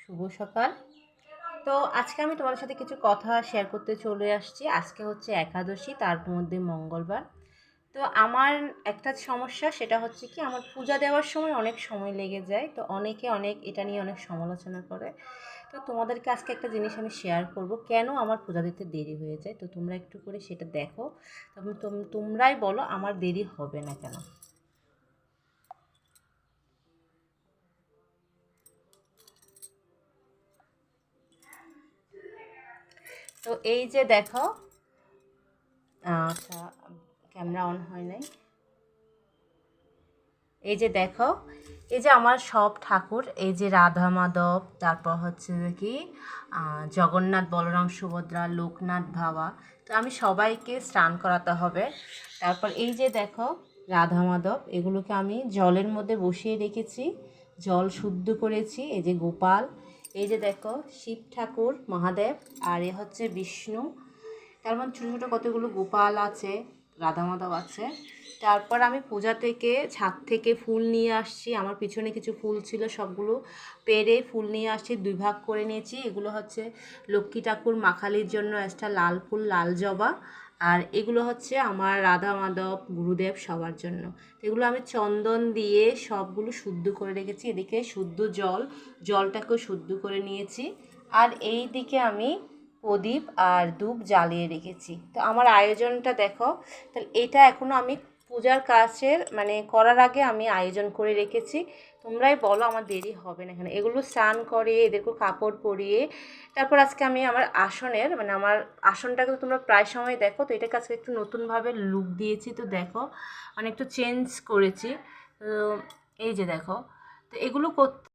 শুভ সকাল। তো আজকে আমি তোমাদের সাথে কিছু কথা শেয়ার করতে চলে আসছি। আজকে হচ্ছে একাদশী, তার মধ্যে মঙ্গলবার। তো আমার একটা সমস্যা, সেটা হচ্ছে কি, আমার পূজা দেওয়ার সময় অনেক সময় লেগে যায়। তো অনেকে এটা নিয়ে অনেক সমালোচনা করে। তো তোমাদেরকে আজকে একটা জিনিস আমি শেয়ার করব, কেন আমার পূজা দিতে দেরি হয়ে যায়। তো তোমরা একটু করে সেটা দেখো, তখন তোমরাই বলো আমার দেরি হবে না কেন। তো এই যে দেখো, আচ্ছা, ক্যামেরা অন হয় নাই। এই যে দেখো, এই যে আমার সব ঠাকুর, এই যে রাধা মাধব, তারপর হচ্ছে কি জগন্নাথ, বলরাম, সুভদ্রা, লোকনাথ, বাবা। তো আমি সবাইকে স্নান করাতে হবে। তারপর এই যে দেখো রাধা মাধব, এগুলোকে আমি জলের মধ্যে বসিয়ে রেখেছি, জল শুদ্ধ করেছি। এই যে গোপাল, এই যে দেখো শিব ঠাকুর মহাদেব, আর এ হচ্ছে বিষ্ণু। তার মধ্যে ছোটো ছোটো কতগুলো গোপাল আছে, রাধা মাধব আছে। তারপর আমি পূজা থেকে ছাদ থেকে ফুল নিয়ে আসছি। আমার পিছনে কিছু ফুল ছিল, সবগুলো পেরে ফুল নিয়ে আসছি, 2 ভাগ করে নিয়েছি। এগুলো হচ্ছে লক্ষ্মী ঠাকুর মাখালির জন্য একটা লাল ফুল, লাল জবা। আর এগুলো হচ্ছে আমার রাধা মাধব, গুরুদেব, সবার জন্য। এগুলো আমি চন্দন দিয়ে সবগুলো শুদ্ধ করে রেখেছি। এদিকে শুদ্ধ জলটাকেও শুদ্ধ করে নিয়েছি। আর এই দিকে আমি প্রদীপ আর ধূপ জ্বালিয়ে রেখেছি। তো আমার আয়োজনটা দেখো। তাহলে এটা এখনও আমি পূজার কাজের করার আগে আমি আয়োজন করে রেখেছি। তোমরাই বলো আমার দেরি হবে না এখানে। এগুলো স্নান করে এদেরকে কাপড় পরিয়ে তারপর আজকে আমি আমার আসনের আমার আসনটাকে তো তোমরা প্রায় সময় দেখো। তো এটাকে আজকে একটু নতুনভাবে লুক দিয়েছি। তো দেখো একটু চেঞ্জ করেছি। তো এই যে দেখো, তো এগুলো করতে